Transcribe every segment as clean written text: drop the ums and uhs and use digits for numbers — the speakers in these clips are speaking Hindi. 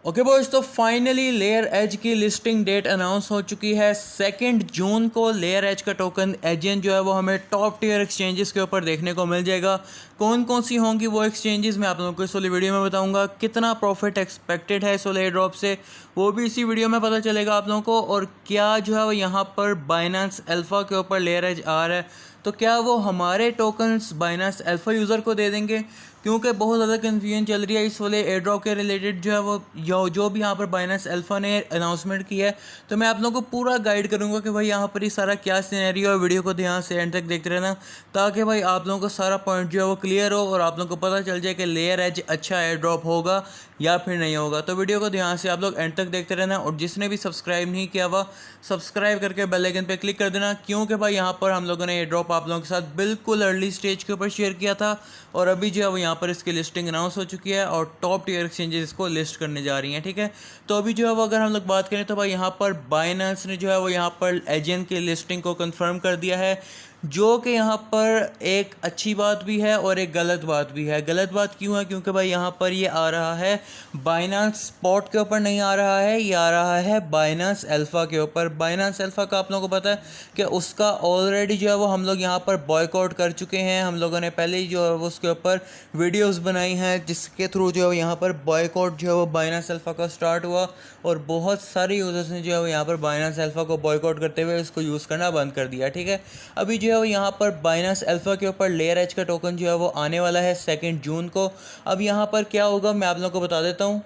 ओके बॉयज, तो फाइनली लेयर एज की लिस्टिंग डेट अनाउंस हो चुकी है। 2 जून को लेयर एज का टोकन एजेंट जो है वो हमें टॉप टियर एक्सचेंजेस के ऊपर देखने को मिल जाएगा। कौन कौन सी होंगी वो एक्सचेंजेस मैं आप लोगों को इस वाली वीडियो में बताऊंगा। कितना प्रॉफिट एक्सपेक्टेड है इस वाले एयर ड्रॉप से वो भी इसी वीडियो में पता चलेगा आप लोगों को। और क्या जो है वो यहाँ पर बाइनेंस अल्फ़ा के ऊपर लेयर एज आ रहा है, तो क्या वो हमारे टोकन्स बाइनेंस अल्फ़ा यूज़र को दे देंगे, क्योंकि बहुत ज़्यादा कन्फ्यूजन चल रही है इस वाले एयर ड्रॉप के रिलेटेड जो है वो जो भी यहाँ पर बाइनेंस अल्फ़ा ने अनाउंसमेंट की है। तो मैं आप लोगों को पूरा गाइड करूँगा कि भाई यहाँ पर ये सारा क्या सिनेरियो है। वीडियो को ध्यान से एंड तक देखते रहना ताकि भाई आप लोगों को सारा पॉइंट जो है वो क्लियर हो और आप लोगों को पता चल जाए कि लेयर एज अच्छा एयर ड्रॉप होगा या फिर नहीं होगा। तो वीडियो को ध्यान से आप लोग एंड तक देखते रहना और जिसने भी सब्सक्राइब नहीं किया हुआ सब्सक्राइब करके बेल आइकन पे क्लिक कर देना, क्योंकि भाई यहाँ पर हम लोगों ने एयर ड्रॉप आप लोगों के साथ बिल्कुल अर्ली स्टेज के ऊपर शेयर किया था और अभी जो है वो यहाँ पर इसकी लिस्टिंग अनाउंस हो चुकी है और टॉप टियर एक्सचेंजेस इसको लिस्ट करने जा रही हैं। ठीक है, तो अभी जो है वो अगर हम लोग बात करें तो भाई यहाँ पर बाइनेंस ने जो है वो यहाँ पर एजेंट की लिस्टिंग को कंफर्म कर दिया है, जो कि यहाँ पर एक अच्छी बात भी है और एक गलत बात भी है। गलत बात क्यों है? क्योंकि भाई यहाँ पर ये आ रहा है बाइनेंस स्पॉट के ऊपर नहीं आ रहा है, ये आ रहा है बाइनेंस अल्फ़ा के ऊपर। बाइनेंस अल्फ़ा का आप लोगों को पता है कि उसका ऑलरेडी जो है वो हम लोग यहाँ पर बॉयकॉट कर चुके हैं। हम लोगों ने पहले ही जो है वो उसके ऊपर वीडियोस बनाई हैं जिसके थ्रू जो है यहाँ पर बॉयकॉट जो है वो बाइनेंस अल्फ़ा का स्टार्ट हुआ और बहुत सारे यूज़र्स ने जो है वो यहाँ पर बाइनेंस अल्फ़ा को बॉयकॉट करते हुए इसको यूज़ करना बंद कर दिया। ठीक है, अभी जो है वो यहाँ पर बाइनेंस अल्फ़ा के ऊपर लेयर एज का टोकन जो है वो आने वाला है 2 जून को। अब यहाँ पर क्या होगा मैं आप लोगों को बता देता हूँ।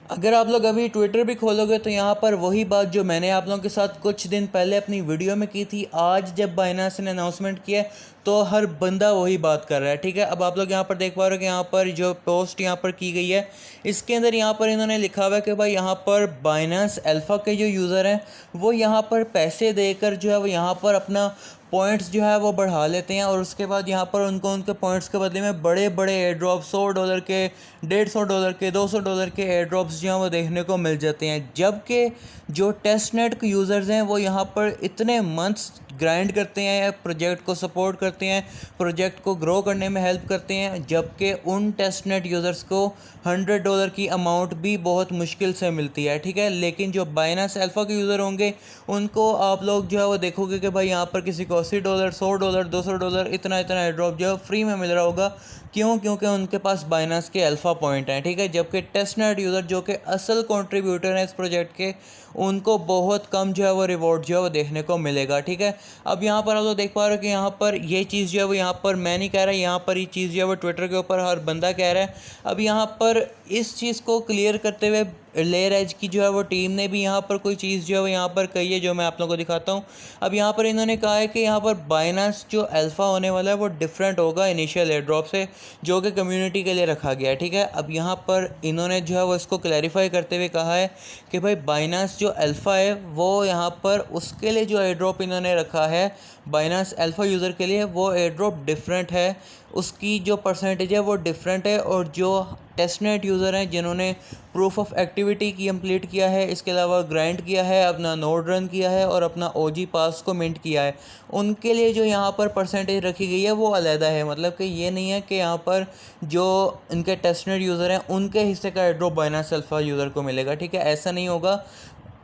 अगर आप लोग अभी ट्विटर भी खोलोगे तो यहाँ पर वही बात जो मैंने आप लोगों के साथ कुछ दिन पहले अपनी वीडियो में की थी, आज जब बाइनेंस ने अनाउंसमेंट किया तो हर बंदा वही बात कर रहा है। ठीक है, अब आप लोग यहाँ पर देख पा रहे हो कि यहाँ पर जो पोस्ट यहाँ पर की गई है इसके अंदर यहाँ पर इन्होंने लिखा हुआ है कि भाई यहाँ पर बाइनेंस अल्फ़ा के जो यूज़र हैं वो यहाँ पर पैसे देकर जो है वो यहाँ पर अपना पॉइंट्स जो है वो बढ़ा लेते हैं और उसके बाद यहाँ पर उनको उनके पॉइंट्स के बदले में बड़े बड़े एयर ड्रॉप $100 के, $150 के, $200 के एयर ड्रॉप्स जो हैं वो देखने को मिल जाते हैं। जबकि जो टेस्ट नेट के यूज़र्स हैं वो यहाँ पर इतने मंथ्स ग्राइंड करते हैं, प्रोजेक्ट को सपोर्ट करते हैं, प्रोजेक्ट को ग्रो करने में हेल्प करते हैं, जबकि उन टेस्ट नेट यूज़र्स को $100 की अमाउंट भी बहुत मुश्किल से मिलती है। ठीक है, लेकिन जो बाइनेंस अल्फ़ा के यूज़र होंगे उनको आप लोग जो है वो देखोगे कि भाई यहाँ पर किसी को $80, $100, $200 इतना एयर ड्रॉप जो है फ्री में मिल रहा होगा। क्यों? क्योंकि उनके पास बाइनेंस के अल्फ़ा पॉइंट हैं। ठीक है, जबकि टेस्टनेट यूज़र जो कि असल कंट्रीब्यूटर हैं इस प्रोजेक्ट के उनको बहुत कम जो है वो रिवॉर्ड जो है वो देखने को मिलेगा। ठीक है, अब यहाँ पर आप लोग देख पा रहे हो कि यहाँ पर ये चीज़ जो है वो यहाँ पर मैं नहीं कह रहा, यहाँ पर ये चीज़ जो है वो ट्विटर के ऊपर हर बंदा कह रहा है। अब यहाँ पर इस चीज़ को क्लियर करते हुए लेयर एज की जो है वो टीम ने भी यहाँ पर कोई चीज़ जो है वो यहाँ पर कही है जो मैं आप लोगों को दिखाता हूँ। अब यहाँ पर इन्होंने कहा है कि यहाँ पर बाइनेंस जो अल्फ़ा होने वाला है वो डिफरेंट होगा इनिशियल एयर ड्रॉप से, जो कि कम्युनिटी के लिए रखा गया है। ठीक है, अब यहाँ पर इन्होंने जो है वो इसको क्लैरिफाई करते हुए कहा है कि भाई बाइनेंस जो अल्फ़ा है वो यहाँ पर उसके लिए जो एयर ड्रॉप इन्होंने रखा है बाइनेंस अल्फ़ा यूज़र के लिए वो एयर ड्रॉप डिफरेंट है, उसकी जो परसेंटेज है वो डिफरेंट है। और जो टेस्टनेट यूज़र हैं जिन्होंने प्रूफ ऑफ एक्टिविटी की कंप्लीट किया है, इसके अलावा ग्राइंड किया है, अपना नोड रन किया है और अपना ओजी पास को मिंट किया है, उनके लिए जो यहाँ पर परसेंटेज रखी गई है वो अलहदा है। मतलब कि ये नहीं है कि यहाँ पर जो इनके टेस्टनेट यूज़र हैं उनके हिस्से का air drop Binance alpha user को मिलेगा। ठीक है, ऐसा नहीं होगा।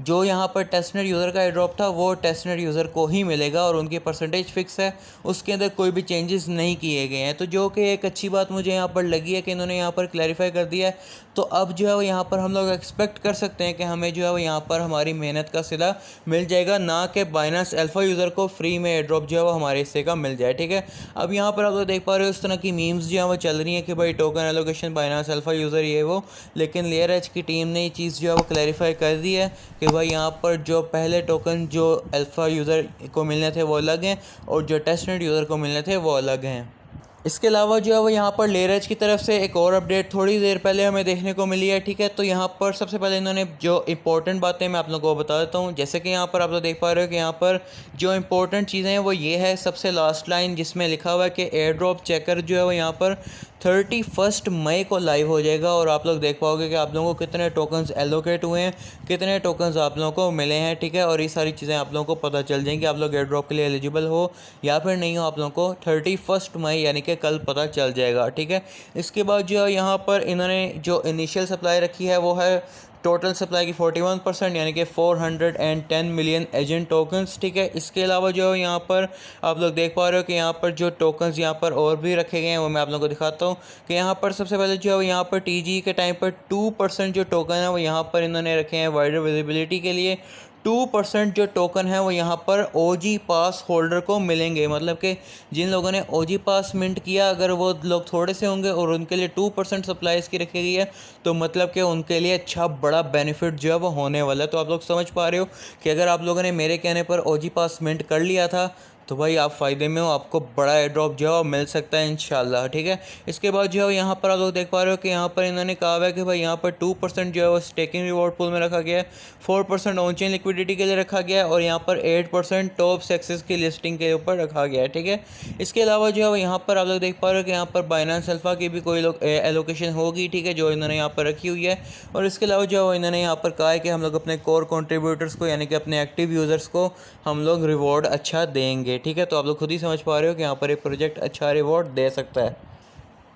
जो यहाँ पर टेस्टनेट यूज़र का एयर ड्रॉप था वो टेस्टनेट यूज़र को ही मिलेगा और उनकी परसेंटेज फिक्स है, उसके अंदर कोई भी चेंजेस नहीं किए गए हैं। तो जो कि एक अच्छी बात मुझे यहाँ पर लगी है कि इन्होंने यहाँ पर क्लैरिफाई कर दिया है। तो अब जो है वो यहाँ पर हम लोग एक्सपेक्ट कर सकते हैं कि हमें जो है वो यहाँ पर हमारी मेहनत का सिला मिल जाएगा, ना कि बाइनेंस अल्फ़ा यूज़र को फ्री में एयर ड्रॉप जो है वो हमारे हिस्से का मिल जाए। ठीक है, अब यहाँ पर आप लोग देख पा रहे हो इस तरह की मीम्स जो है वो चल रही हैं कि भाई token allocation Binance alpha user ये वो, लेकिन लेयर एज की टीम ने ये चीज़ जो है वो क्लैरिफाई कर दी है कि भाई यहाँ पर जो पहले टोकन जो अल्फ़ा यूज़र को मिलने थे वो अलग हैं और जो टेस्टनेट यूज़र को मिलने थे वो अलग हैं। इसके अलावा जो है वो यहाँ पर लेयर एज की तरफ से एक और अपडेट थोड़ी देर पहले हमें देखने को मिली है। ठीक है, तो यहाँ पर सबसे पहले इन्होंने जो इंपॉर्टेंट बातें मैं आप लोगों को बता देता हूँ। जैसे कि यहाँ पर आप लोग देख पा रहे हो कि यहाँ पर जो इंपॉर्टेंट चीज़ें हैं वो ये है, सबसे लास्ट लाइन जिसमें लिखा हुआ है कि एयर ड्रॉप चेकर जो है वो यहाँ पर 31 मई को लाइव हो जाएगा और आप लोग देख पाओगे कि आप लोगों को कितने टोकन्स एलोकेट हुए हैं, कितने टोकन्स आप लोगों को मिले हैं। ठीक है, और ये सारी चीज़ें आप लोगों को पता चल जाएंगी, आप लोग एयर ड्रॉप के लिए एलिजिबल हो या फिर नहीं हो आप लोगों को 31 मई यानी कि कल पता चल जाएगा। ठीक है, इसके बाद जो है यहाँ पर इन्होंने जो इनिशियल सप्लाई रखी है वो है टोटल सप्लाई की 41% यानी कि 410 मिलियन एजेंट टोकन्स, ठीक है। इसके अलावा जो है यहाँ पर आप लोग देख पा रहे हो कि यहाँ पर जो टोकन्स यहाँ पर और भी रखे गए हैं वो मैं आप लोगों को दिखाता हूँ कि यहाँ पर सबसे पहले जो है यहाँ पर TGE के टाइम पर 2% जो टोकन है वो यहाँ पर इन्होंने रखे हैं वाइडर विजिबिलिटी के लिए। 2% जो टोकन है वो यहाँ पर OG पास होल्डर को मिलेंगे, मतलब कि जिन लोगों ने OG पास मिंट किया अगर वो लोग थोड़े से होंगे और उनके लिए 2% सप्लाई इसकी रखी गई है तो मतलब कि उनके लिए अच्छा बड़ा बेनिफिट जो है वो होने वाला है। तो आप लोग समझ पा रहे हो कि अगर आप लोगों ने मेरे कहने पर OG पास मिंट कर लिया था तो भाई आप फ़ायदे में हो, आपको बड़ा एयर ड्रॉप जो है वो मिल सकता है इंशाल्लाह, ठीक है। इसके बाद जो है यहाँ पर आप लोग देख पा रहे हो कि यहाँ पर इन्होंने कहा हुआ है कि भाई यहाँ पर 2% जो है वो स्टेकिंग रिवॉर्ड पूल में रखा गया है, 4% ऑन चेन लिक्विडिटी के लिए रखा गया है और यहाँ पर 8% टॉप सेक्सेस की लिस्टिंग के ऊपर रखा गया है, ठीक है। इसके अलावा जो है वो यहाँ पर आप लोग देख पा रहे हो कि यहाँ पर बाइनेंस अल्फा की भी कोई लोग एलोकेशन होगी, ठीक है, जो इन्होंने यहाँ पर रखी हुई है। और इसके अलावा जो है इन्होंने यहाँ पर कहा है कि हम लोग अपने कोर कॉन्ट्रीब्यूटर्स को यानी कि अपने एक्टिव यूज़र्स को हम लोग रिवॉर्ड अच्छा देंगे, ठीक है। तो आप लोग खुद ही समझ पा रहे हो कि यहाँ पर एक प्रोजेक्ट अच्छा रिवॉर्ड दे सकता है।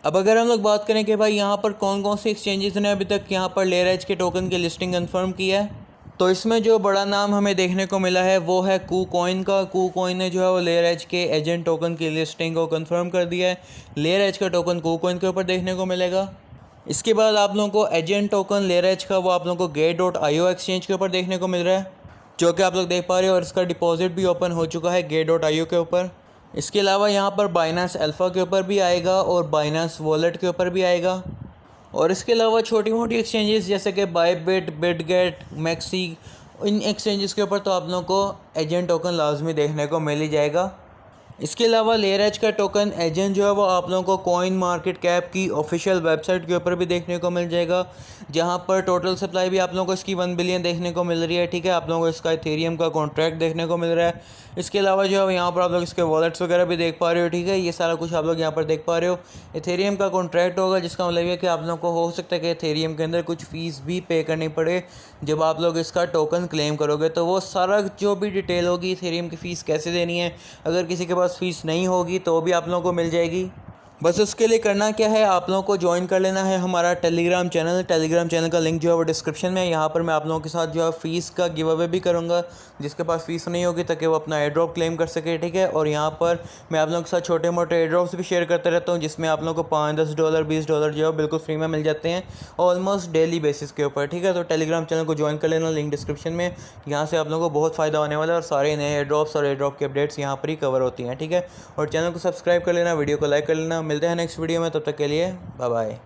अब अगर हम लोग बात करें कि भाई यहाँ पर कौन कौन से एक्सचेंजेस ने अभी तक यहाँ पर लेयर एज के टोकन की लिस्टिंग कंफर्म की है, तो इसमें जो बड़ा नाम हमें देखने को मिला है वो है KuCoin का। KuCoin ने जो है वो लेयर एज के एजेंट टोकन की लिस्टिंग को कंफर्म कर दिया है। लेयर एज का टोकन KuCoin के ऊपर देखने को मिलेगा। इसके बाद आप लोगों को एजेंट टोकन लेयर एज का वो आप लोगों को Gate.io एक्सचेंज के ऊपर देखने को मिल रहा है, जो कि आप लोग देख पा रहे हो, और इसका डिपॉजिट भी ओपन हो चुका है Gate.io के ऊपर। इसके अलावा यहाँ पर बाइनेंस अल्फ़ा के ऊपर भी आएगा और बाइनेंस वॉलेट के ऊपर भी आएगा। और इसके अलावा छोटी मोटी एक्सचेंजेस जैसे कि बायबिट, बिटगेट, मैक्सी, इन एक्सचेंजेस के ऊपर तो आप लोगों को एजेंट टोकन लाजमी देखने को मिल ही जाएगा। इसके अलावा लेयर एज का टोकन एजेंट जो है वो आप लोगों को कॉइन मार्केट कैप की ऑफिशियल वेबसाइट के ऊपर भी देखने को मिल जाएगा, जहां पर टोटल सप्लाई भी आप लोगों को इसकी 1 बिलियन देखने को मिल रही है, ठीक है। आप लोगों को इसका इथेरियम का कॉन्ट्रैक्ट देखने को मिल रहा है। इसके अलावा जो है यहाँ पर आप लोग इसके वॉलेट्स वगैरह भी देख पा रहे हो, ठीक है। ये सारा कुछ आप लोग यहाँ पर देख पा रहे हो। इथेरियम का कॉन्ट्रैक्ट होगा, जिसका मतलब है कि आप लोगों को हो सकता है कि इथेरियम के अंदर कुछ फ़ीस भी पे करनी पड़े जब आप लोग इसका टोकन क्लेम करोगे। तो वो सारा जो भी डिटेल होगी इथेरियम की फ़ीस कैसे देनी है, अगर किसी के पास फ़ीस नहीं होगी तो भी आप लोगों को मिल जाएगी। बस उसके लिए करना क्या है, आप लोगों को ज्वाइन कर लेना है हमारा टेलीग्राम चैनल का लिंक जो है वो डिस्क्रिप्शन में है। यहाँ पर मैं आप लोगों के साथ जो है फ़ीस का गिव अवे भी करूँगा, जिसके पास फ़ीस नहीं होगी ताकि वो अपना एयर ड्रॉप क्लेम कर सके, ठीक है। और यहाँ पर मैं आप लोगों के साथ छोटे मोटे एयर ड्रॉप्स भी शेयर करता रहता हूँ, जिसमें आप लोगों को $5-10 $20 जो है बिल्कुल फ्री में मिल जाते हैं ऑलमोस्ट डेली बेसिस के ऊपर, ठीक है। तो टेलीग्राम चैनल को ज्वाइन कर लेना, लिंक डिस्क्रिप्शन में। यहाँ से आप लोगों को बहुत फ़ायदा होने वाला है और सारे नए एयर ड्रॉप्स और एयर ड्रॉप की अपडेट्स यहाँ पर ही कवर होती हैं, ठीक है। और चैनल को सब्सक्राइब कर लेना, वीडियो को लाइक कर लेना। मिलते हैं नेक्स्ट वीडियो में, तब तक के लिए बाय बाय।